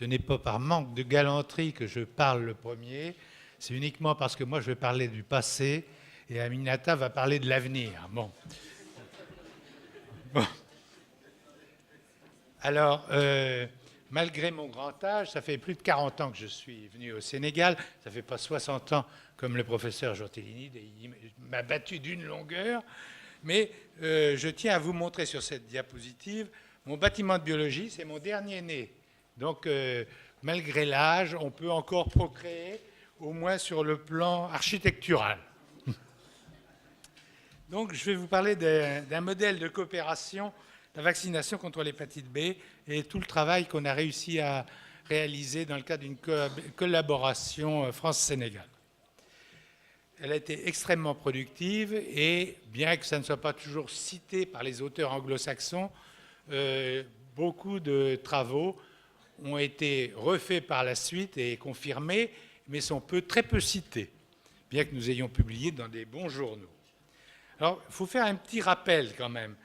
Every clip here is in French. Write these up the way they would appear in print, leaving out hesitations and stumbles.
Ce n'est pas par manque de galanterie que je parle le premier, c'est uniquement parce que moi je vais parler du passé et Aminata va parler de l'avenir. Bon. Bon. Alors, malgré mon grand âge, ça fait plus de 40 ans que je suis venu au Sénégal, ça ne fait pas 60 ans comme le professeur Gentilini, il m'a battu d'une longueur, mais je tiens à vous montrer sur cette diapositive mon bâtiment de biologie, c'est mon dernier né. Donc, malgré l'âge, on peut encore procréer, au moins sur le plan architectural. Donc, je vais vous parler d'un modèle de coopération, la vaccination contre l'hépatite B et tout le travail qu'on a réussi à réaliser dans le cadre d'une collaboration France-Sénégal. Elle a été extrêmement productive et, bien que ça ne soit pas toujours cité par les auteurs anglo-saxons, beaucoup de travaux ont été refaits par la suite et confirmés, mais sont très peu cités, bien que nous ayons publié dans des bons journaux. Alors, il faut faire un petit rappel quand même.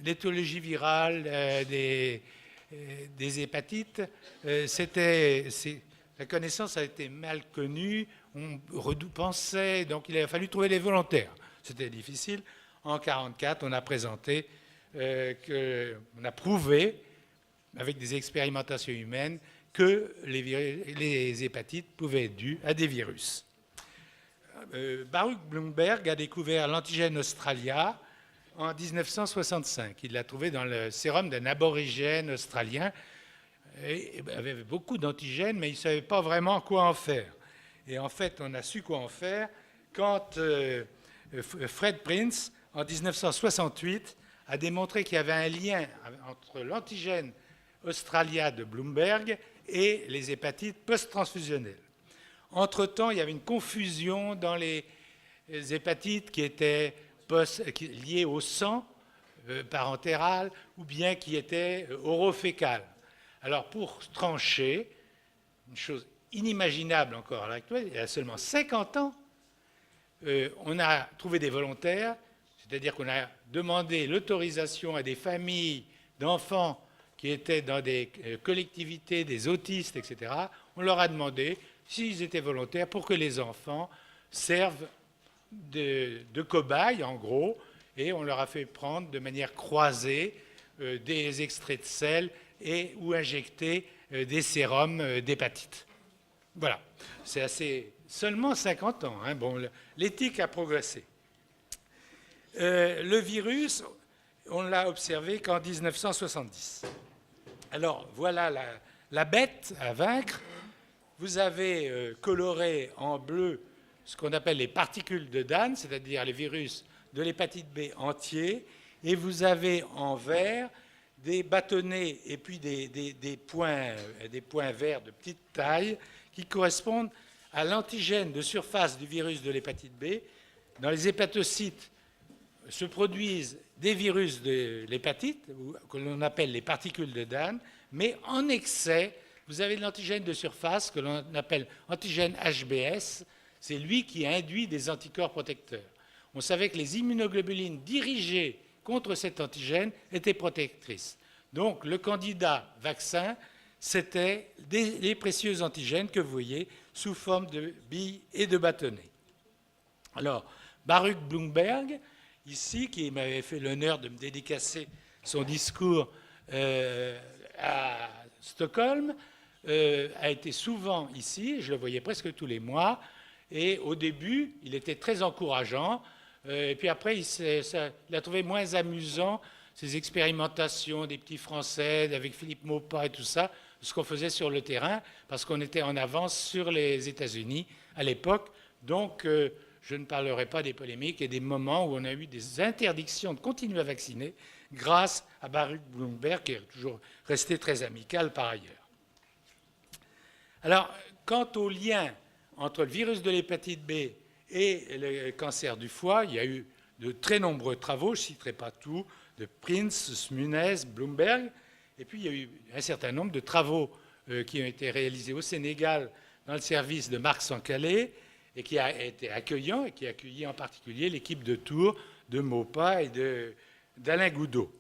L'éthologie virale des hépatites, la connaissance a été mal connue, on pensait, donc il a fallu trouver des volontaires. C'était difficile. En 1944, on a présenté, on a prouvé, avec des expérimentations humaines, que les hépatites pouvaient être dues à des virus. Baruch Blumberg a découvert l'antigène Australia en 1965. Il l'a trouvé dans le sérum d'un aborigène australien. Il avait beaucoup d'antigènes, mais il ne savait pas vraiment quoi en faire. Et en fait, on a su quoi en faire quand Fred Prince, en 1968, a démontré qu'il y avait un lien entre l'antigène Australia de Bloomberg et les hépatites post-transfusionnelles. Entre-temps, il y avait une confusion dans les hépatites qui étaient liées au sang parentéral ou bien qui étaient orofécales. Alors, pour trancher, une chose inimaginable encore à l'heure actuelle, il y a seulement 50 ans, on a trouvé des volontaires, c'est-à-dire qu'on a demandé l'autorisation à des familles d'enfants qui étaient dans des collectivités, des autistes, etc. On leur a demandé s'ils étaient volontaires pour que les enfants servent de cobayes, en gros, et on leur a fait prendre de manière croisée des extraits de sel ou injecter des sérums d'hépatite. Voilà, c'est assez... Seulement 50 ans. Hein. Bon, l'éthique a progressé. Le virus, on l'a observé qu'en 1970. Alors, voilà la bête à vaincre. Vous avez coloré en bleu ce qu'on appelle les particules de Dan, c'est-à-dire les virus de l'hépatite B entiers, et vous avez en vert des bâtonnets et puis des points verts de petite taille qui correspondent à l'antigène de surface du virus de l'hépatite B. Dans les hépatocytes se produisent des virus de l'hépatite, que l'on appelle les particules de Dan, mais en excès, vous avez de l'antigène de surface que l'on appelle antigène HBS. C'est lui qui induit des anticorps protecteurs. On savait que les immunoglobulines dirigées contre cet antigène étaient protectrices. Donc, le candidat vaccin, c'était les précieux antigènes que vous voyez sous forme de billes et de bâtonnets. Alors, Baruch Blumberg, ici, qui m'avait fait l'honneur de me dédicacer son discours à Stockholm, a été souvent ici, je le voyais presque tous les mois, et au début, il était très encourageant, et puis après, il a trouvé moins amusant ces expérimentations des petits Français avec Philippe Maupas et tout ça, ce qu'on faisait sur le terrain, parce qu'on était en avance sur les États-Unis à l'époque. Donc, je ne parlerai pas des polémiques et des moments où on a eu des interdictions de continuer à vacciner grâce à Baruch Blumberg, qui est toujours resté très amical par ailleurs. Alors, quant au lien entre le virus de l'hépatite B et le cancer du foie, il y a eu de très nombreux travaux, je ne citerai pas tout, de Prince, Smunez, Blumberg, et puis il y a eu un certain nombre de travaux qui ont été réalisés au Sénégal dans le service de Marc Sankhalé, et qui a été accueillant, et qui a accueilli en particulier l'équipe de Tours, de Maupas et d'Alain Goudot,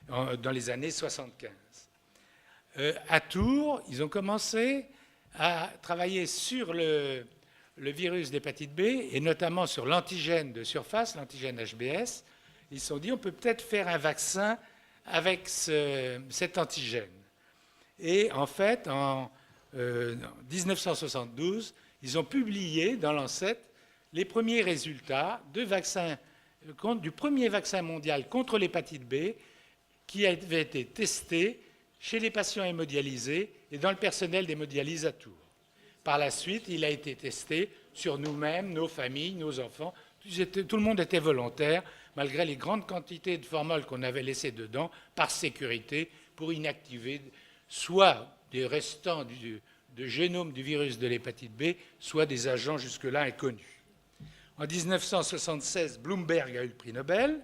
dans les années 75. à Tours, ils ont commencé à travailler sur le virus d'hépatite B, et notamment sur l'antigène de surface, l'antigène HBS. Ils se sont dit, on peut peut-être faire un vaccin avec cet antigène. Et en fait, en 1972, ils ont publié dans Lancet les premiers résultats du premier vaccin mondial contre l'hépatite B qui avait été testé chez les patients hémodialysés et dans le personnel d'hémodialyse à Tours. Par la suite, il a été testé sur nous-mêmes, nos familles, nos enfants. Tout le monde était volontaire, malgré les grandes quantités de formol qu'on avait laissées dedans, par sécurité, pour inactiver soit des restants de génome du virus de l'hépatite B, soit des agents jusque-là inconnus. En 1976, Bloomberg a eu le prix Nobel.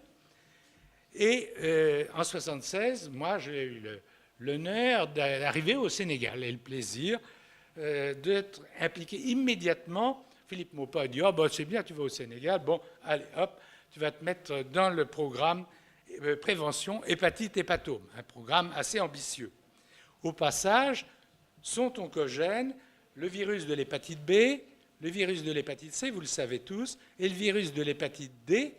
Et en 1976, moi, j'ai eu l'honneur d'arriver au Sénégal et le plaisir d'être impliqué immédiatement. Philippe Maupas a dit « Oh, ben, c'est bien, tu vas au Sénégal. Bon, allez, hop, tu vas te mettre dans le programme prévention hépatite-hépatome, un programme assez ambitieux. » Au passage, sont oncogènes le virus de l'hépatite B, le virus de l'hépatite C, vous le savez tous, et le virus de l'hépatite D,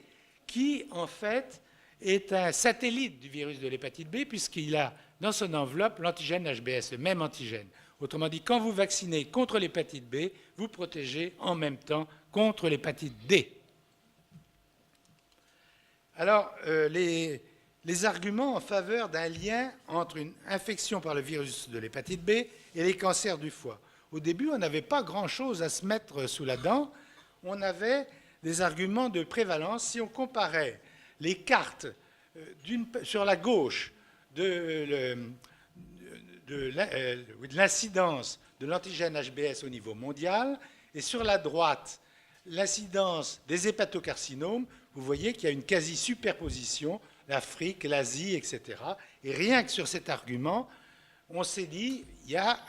qui, en fait, est un satellite du virus de l'hépatite B, puisqu'il a dans son enveloppe l'antigène HBS, le même antigène. Autrement dit, quand vous vaccinez contre l'hépatite B, vous protégez en même temps contre l'hépatite D. Alors, les arguments en faveur d'un lien entre une infection par le virus de l'hépatite B et les cancers du foie. Au début, on n'avait pas grand-chose à se mettre sous la dent. On avait des arguments de prévalence. Si on comparait les cartes sur la gauche de l'incidence de l'antigène HBS au niveau mondial et sur la droite l'incidence des hépatocarcinomes, vous voyez qu'il y a une quasi-superposition, l'Afrique, l'Asie, etc. Et rien que sur cet argument, on s'est dit qu'il y a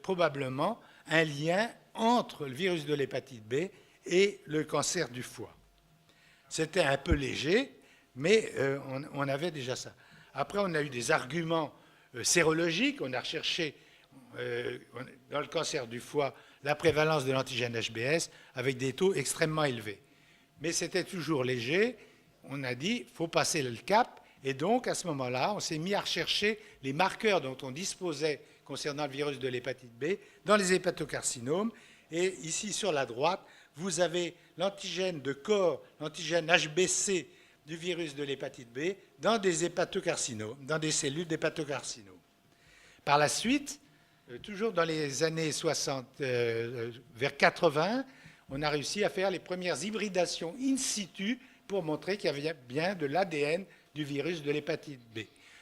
probablement un lien entre le virus de l'hépatite B et le cancer du foie. C'était un peu léger, mais on avait déjà ça. Après, on a eu des arguments sérologiques. On a recherché dans le cancer du foie la prévalence de l'antigène HBS avec des taux extrêmement élevés. Mais c'était toujours léger. On a dit qu'il faut passer le cap. Et donc, à ce moment-là, on s'est mis à rechercher les marqueurs dont on disposait concernant le virus de l'hépatite B dans les hépatocarcinomes. Et ici, sur la droite, vous avez l'antigène de corps, l'antigène HBC du virus de l'hépatite B dans des hépatocarcinomes, dans des cellules d'hépatocarcinomes. Par la suite, toujours dans les années 60, vers 80, on a réussi à faire les premières hybridations in situ pour montrer qu'il y avait bien de l'ADN du virus de l'hépatite B.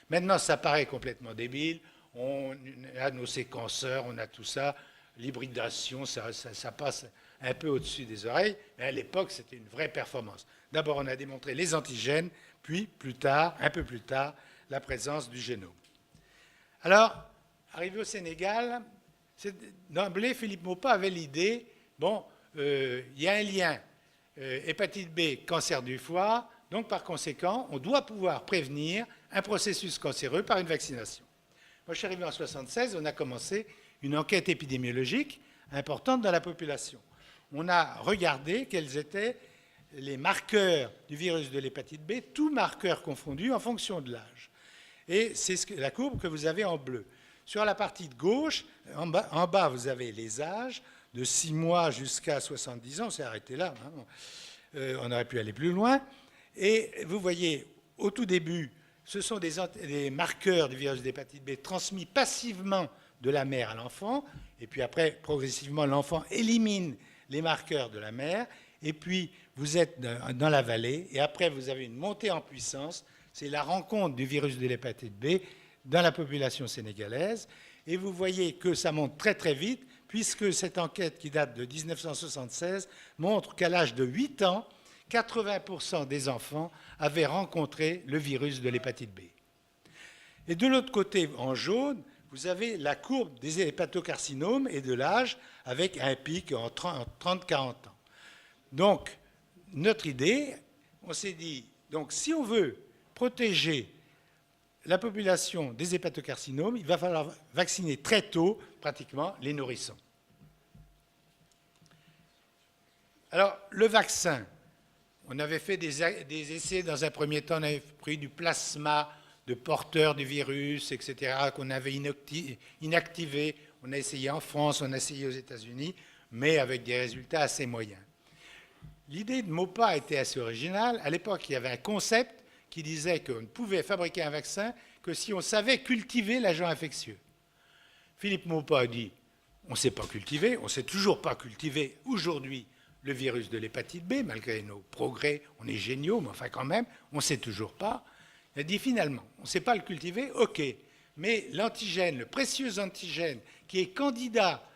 Maintenant, ça paraît complètement débile. On a nos séquenceurs, on a tout ça. L'hybridation, ça passe un peu au-dessus des oreilles. Mais à l'époque, c'était une vraie performance. D'abord, on a démontré les antigènes, puis plus tard, un peu plus tard, la présence du génome. Alors, arrivé au Sénégal, d'emblée, Philippe Maupas avait l'idée, bon, il y a un lien hépatite B, cancer du foie, donc par conséquent, on doit pouvoir prévenir un processus cancéreux par une vaccination. Moi, je suis arrivé en 1976, on a commencé une enquête épidémiologique importante dans la population. On a regardé quels étaient les marqueurs du virus de l'hépatite B, tous marqueurs confondus en fonction de l'âge. Et c'est la courbe que vous avez en bleu. Sur la partie de gauche, en bas, vous avez les âges, de 6 mois jusqu'à 70 ans, on s'est arrêté là, hein. On aurait pu aller plus loin. Et vous voyez, au tout début, ce sont des marqueurs du virus d'hépatite B transmis passivement de la mère à l'enfant, et puis après, progressivement, l'enfant élimine les marqueurs de la mère, et puis vous êtes dans la vallée, et après vous avez une montée en puissance, c'est la rencontre du virus de l'hépatite B dans la population sénégalaise, et vous voyez que ça monte très très vite, puisque cette enquête qui date de 1976 montre qu'à l'âge de 8 ans, 80% des enfants avaient rencontré le virus de l'hépatite B. Et de l'autre côté, en jaune, vous avez la courbe des hépatocarcinomes et de l'âge avec un pic en 30-40 ans. Donc, notre idée, on s'est dit, donc si on veut protéger la population des hépatocarcinomes, il va falloir vacciner très tôt, pratiquement, les nourrissons. Alors, le vaccin, on avait fait des essais, dans un premier temps, on avait pris du plasma de porteurs du virus, etc., qu'on avait inactivé. On a essayé en France, on a essayé aux États-Unis, mais avec des résultats assez moyens. L'idée de Maupas était assez originale. À l'époque, il y avait un concept qui disait qu'on ne pouvait fabriquer un vaccin que si on savait cultiver l'agent infectieux. Philippe Maupas a dit, on ne sait pas cultiver, on ne sait toujours pas cultiver aujourd'hui le virus de l'hépatite B, malgré nos progrès, on est géniaux, mais enfin quand même, on ne sait toujours pas. Il a dit finalement, on ne sait pas le cultiver, ok, mais l'antigène, le précieux antigène qui est candidat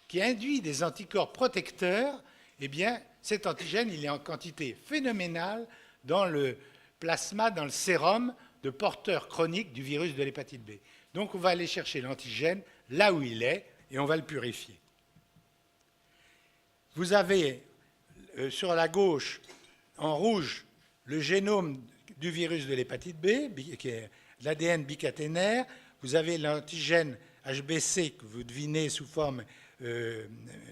qui induit des anticorps protecteurs, eh bien cet antigène, il est en quantité phénoménale dans le plasma, dans le sérum de porteurs chroniques du virus de l'hépatite B. Donc on va aller chercher l'antigène là où il est et on va le purifier. Vous avez sur la gauche, en rouge, le génome du virus de l'hépatite B, qui est l'ADN bicaténaire. Vous avez l'antigène HBC que vous devinez sous forme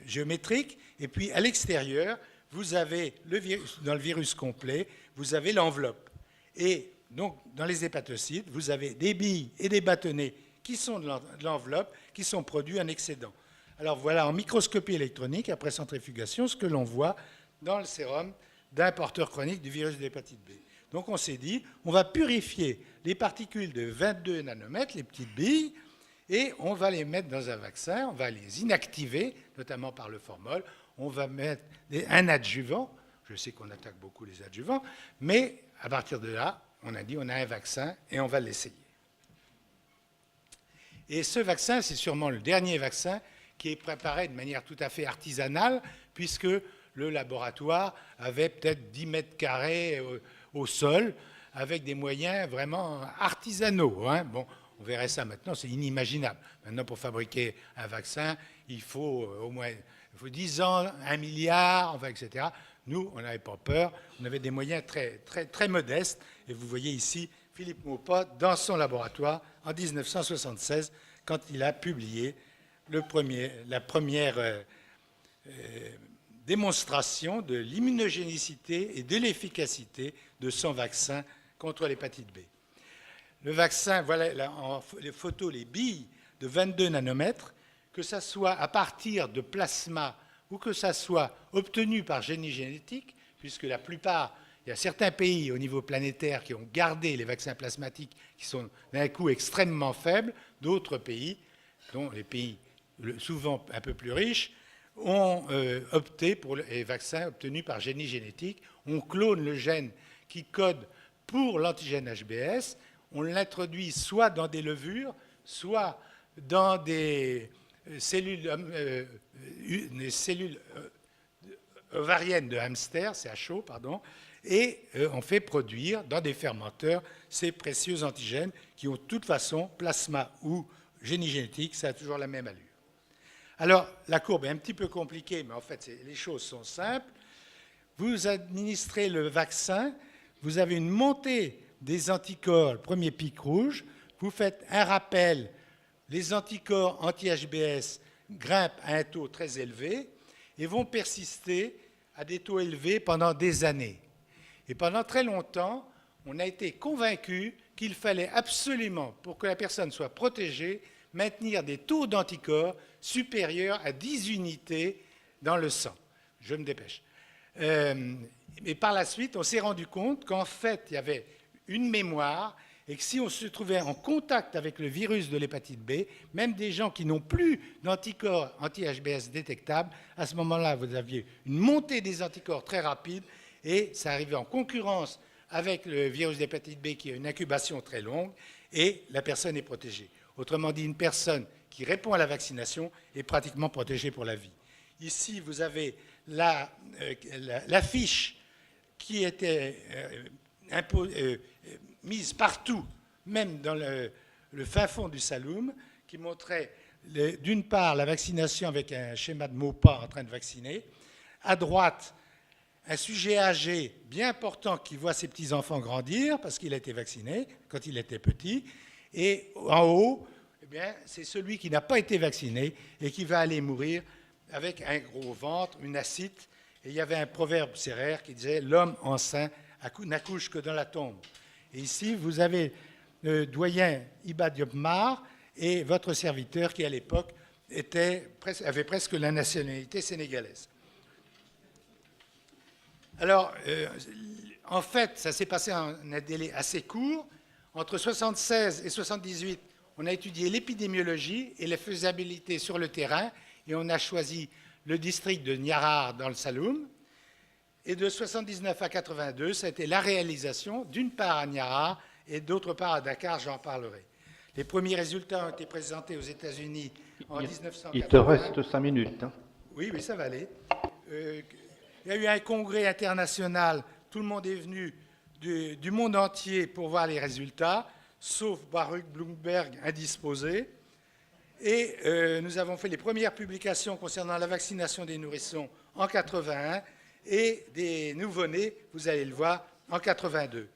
géométrique. Et puis à l'extérieur, vous avez le virus, dans le virus complet, vous avez l'enveloppe. Et donc, dans les hépatocytes, vous avez des billes et des bâtonnets qui sont de l'enveloppe, qui sont produits en excédent. Alors voilà, en microscopie électronique, après centrifugation, ce que l'on voit dans le sérum d'un porteur chronique du virus de l'hépatite B. Donc on s'est dit, on va purifier les particules de 22 nanomètres, les petites billes, et on va les mettre dans un vaccin, on va les inactiver, notamment par le formol, on va mettre un adjuvant, je sais qu'on attaque beaucoup les adjuvants, mais à partir de là, on a dit on a un vaccin et on va l'essayer. Et ce vaccin, c'est sûrement le dernier vaccin qui est préparé de manière tout à fait artisanale, puisque le laboratoire avait peut-être 10 mètres carrés au sol, avec des moyens vraiment artisanaux. Hein. Bon, on verrait ça maintenant, c'est inimaginable. Maintenant, pour fabriquer un vaccin, il faut au moins 10 ans, 1 milliard, enfin, etc. Nous, on n'avait pas peur, on avait des moyens très, très, très modestes. Et vous voyez ici Philippe Maupas dans son laboratoire en 1976, quand il a publié la première démonstration de l'immunogénicité et de l'efficacité de son vaccin contre l'hépatite B. Le vaccin, voilà là, en les photos, les billes de 22 nanomètres, que ça soit à partir de plasma ou que ça soit obtenu par génie génétique, puisque la plupart, il y a certains pays au niveau planétaire qui ont gardé les vaccins plasmatiques qui sont d'un coût extrêmement faible, d'autres pays, dont les pays souvent un peu plus riches, ont opté pour les vaccins obtenus par génie génétique. On clone le gène qui code pour l'antigène HBS, on l'introduit soit dans des levures, soit dans des cellules ovariennes de hamster, CHO, pardon, et on fait produire dans des fermenteurs ces précieux antigènes qui ont de toute façon, plasma ou génie génétique, ça a toujours la même allure. Alors, la courbe est un petit peu compliquée, mais en fait, les choses sont simples. Vous administrez le vaccin, vous avez une montée des anticorps, le premier pic rouge, vous faites un rappel, les anticorps anti-HBS grimpent à un taux très élevé et vont persister à des taux élevés pendant des années. Et pendant très longtemps, on a été convaincu qu'il fallait absolument, pour que la personne soit protégée, maintenir des taux d'anticorps supérieurs à 10 unités dans le sang. Je me dépêche. Mais par la suite, on s'est rendu compte qu'en fait, il y avait une mémoire et que si on se trouvait en contact avec le virus de l'hépatite B, même des gens qui n'ont plus d'anticorps anti-HBS détectables, à ce moment-là, vous aviez une montée des anticorps très rapide et ça arrivait en concurrence avec le virus d'hépatite B qui a une incubation très longue et la personne est protégée. Autrement dit, une personne qui répond à la vaccination est pratiquement protégée pour la vie. Ici, vous avez l'affiche qui était mise partout, même dans le fin fond du Saloum, qui montrait d'une part la vaccination avec un schéma de Maupas en train de vacciner, à droite un sujet âgé bien important qui voit ses petits-enfants grandir parce qu'il a été vacciné quand il était petit. Et en haut, eh bien, c'est celui qui n'a pas été vacciné et qui va aller mourir avec un gros ventre, une ascite. Et il y avait un proverbe sérère qui disait « L'homme enceint n'accouche que dans la tombe ». Et ici, vous avez le doyen Iba Diop Mar et votre serviteur qui, à l'époque, avait presque la nationalité sénégalaise. Alors, en fait, ça s'est passé en un délai assez court. Entre 1976 et 1978, on a étudié l'épidémiologie et la faisabilité sur le terrain, et on a choisi le district de Niarar dans le Saloum. Et de 1979 à 1982, ça a été la réalisation, d'une part à Niarar et d'autre part à Dakar, j'en parlerai. Les premiers résultats ont été présentés aux États-Unis en 1980. Il te reste 5 minutes. Hein. Oui, ça va aller. Il y a eu un congrès international, tout le monde est venu du monde entier pour voir les résultats, sauf Baruch Bloomberg indisposé. Et nous avons fait les premières publications concernant la vaccination des nourrissons en 1981 et des nouveau-nés, vous allez le voir, en 1982.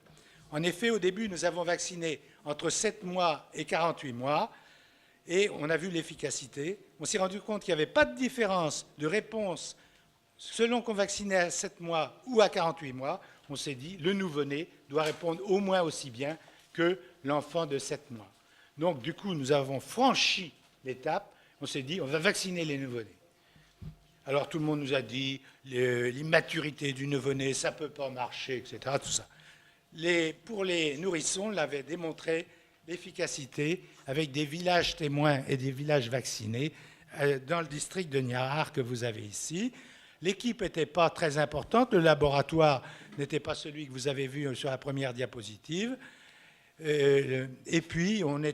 En effet, au début, nous avons vacciné entre 7 mois et 48 mois, et on a vu l'efficacité. On s'est rendu compte qu'il n'y avait pas de différence de réponse selon qu'on vaccinait à 7 mois ou à 48 mois. On s'est dit, le nouveau-né doit répondre au moins aussi bien que l'enfant de 7 mois. Donc, du coup, nous avons franchi l'étape. On s'est dit, on va vacciner les nouveau-nés. Alors, tout le monde nous a dit, l'immaturité du nouveau-né, ça ne peut pas marcher, etc., tout ça. Pour les nourrissons, on l'avait démontré l'efficacité avec des villages témoins et des villages vaccinés dans le district de Niarar que vous avez ici. L'équipe n'était pas très importante, le laboratoire n'était pas celui que vous avez vu sur la première diapositive. Et puis, on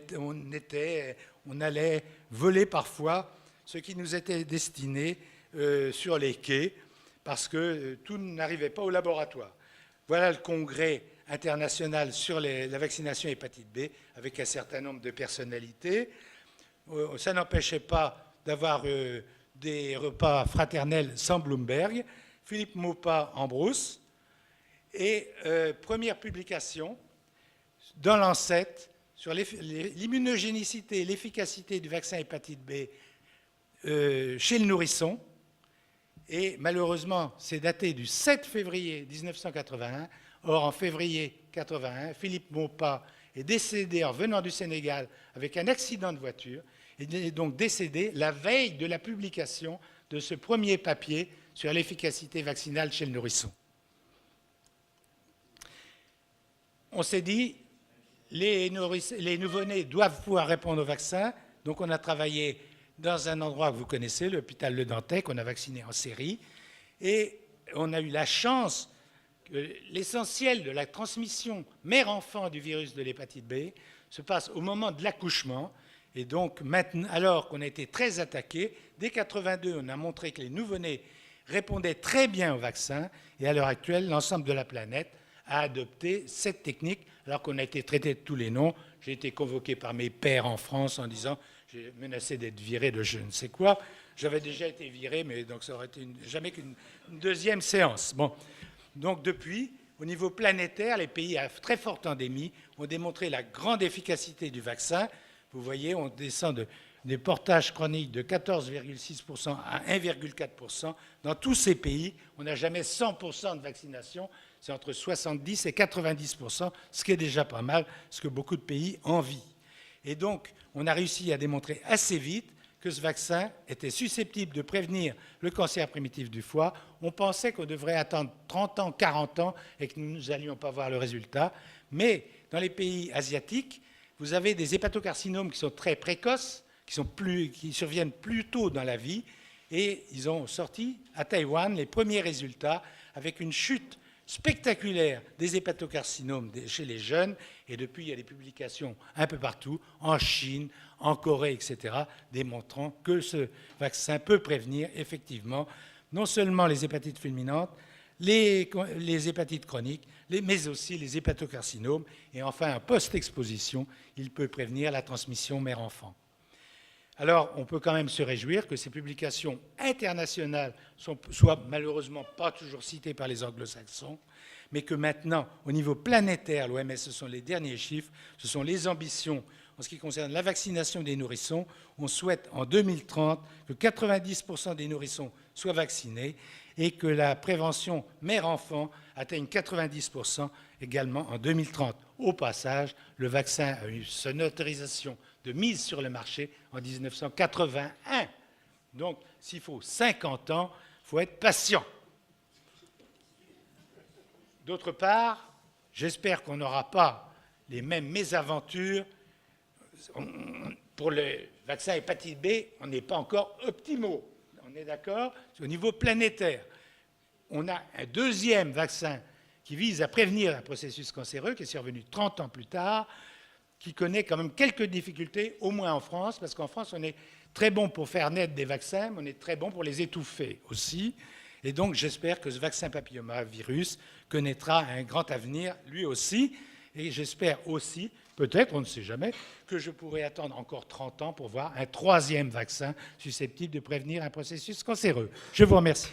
allait voler parfois ce qui nous était destiné sur les quais, parce que tout n'arrivait pas au laboratoire. Voilà le congrès international sur la vaccination hépatite B, avec un certain nombre de personnalités. Ça n'empêchait pas d'avoir des repas fraternels sans Bloomberg. Philippe Maupas en brousse. Et première publication dans Lancet sur l'immunogénicité et l'efficacité du vaccin hépatite B chez le nourrisson. Et malheureusement, c'est daté du 7 février 1981. Or, en février 1981, Philippe Maupas est décédé en venant du Sénégal avec un accident de voiture. Il est donc décédé la veille de la publication de ce premier papier sur l'efficacité vaccinale chez le nourrisson. On s'est dit, les nouveau-nés doivent pouvoir répondre au vaccin. Donc, on a travaillé dans un endroit que vous connaissez, l'hôpital Le Dantec, on a vacciné en série. Et on a eu la chance que l'essentiel de la transmission mère-enfant du virus de l'hépatite B se passe au moment de l'accouchement. Et donc, maintenant, alors qu'on a été très attaqué, dès 1982, on a montré que les nouveau-nés répondaient très bien au vaccin. Et à l'heure actuelle, l'ensemble de la planète a adopté cette technique, alors qu'on a été traité de tous les noms. J'ai été convoqué par mes pairs en France en disant j'ai menacé d'être viré de je ne sais quoi. J'avais déjà été viré, mais donc ça aurait été jamais qu'une deuxième séance. Bon. Donc depuis, au niveau planétaire, les pays à très forte endémie ont démontré la grande efficacité du vaccin. Vous voyez, on descend des portages chroniques de 14,6% à 1,4%. Dans tous ces pays, on n'a jamais 100% de vaccination. C'est entre 70 et 90%, ce qui est déjà pas mal, ce que beaucoup de pays envient. Et donc, on a réussi à démontrer assez vite que ce vaccin était susceptible de prévenir le cancer primitif du foie. On pensait qu'on devrait attendre 30 ans, 40 ans et que nous n'allions pas voir le résultat. Mais dans les pays asiatiques, vous avez des hépatocarcinomes qui sont très précoces, qui surviennent plus tôt dans la vie. Et ils ont sorti à Taïwan les premiers résultats avec une chute spectaculaire des hépatocarcinomes chez les jeunes, et depuis, il y a des publications un peu partout, en Chine, en Corée, etc., démontrant que ce vaccin peut prévenir effectivement non seulement les hépatites fulminantes, les hépatites chroniques, mais aussi les hépatocarcinomes, et enfin, en post-exposition, il peut prévenir la transmission mère-enfant. Alors, on peut quand même se réjouir que ces publications internationales soient malheureusement pas toujours citées par les anglo-saxons, mais que maintenant, au niveau planétaire, l'OMS, ce sont les derniers chiffres, ce sont les ambitions en ce qui concerne la vaccination des nourrissons. On souhaite en 2030 que 90% des nourrissons soient vaccinés et que la prévention mère-enfant atteigne 90% également en 2030. Au passage, le vaccin a eu son autorisation de mise sur le marché en 1981. Donc, s'il faut 50 ans, il faut être patient. D'autre part, j'espère qu'on n'aura pas les mêmes mésaventures. Pour le vaccin hépatite B, on n'est pas encore optimaux. On est d'accord? Au niveau planétaire. On a un deuxième vaccin qui vise à prévenir un processus cancéreux, qui est survenu 30 ans plus tard, qui connaît quand même quelques difficultés, au moins en France, parce qu'en France, on est très bon pour faire naître des vaccins, mais on est très bon pour les étouffer aussi. Et donc, j'espère que ce vaccin papillomavirus connaîtra un grand avenir, lui aussi. Et j'espère aussi, peut-être, on ne sait jamais, que je pourrai attendre encore 30 ans pour voir un troisième vaccin susceptible de prévenir un processus cancéreux. Je vous remercie.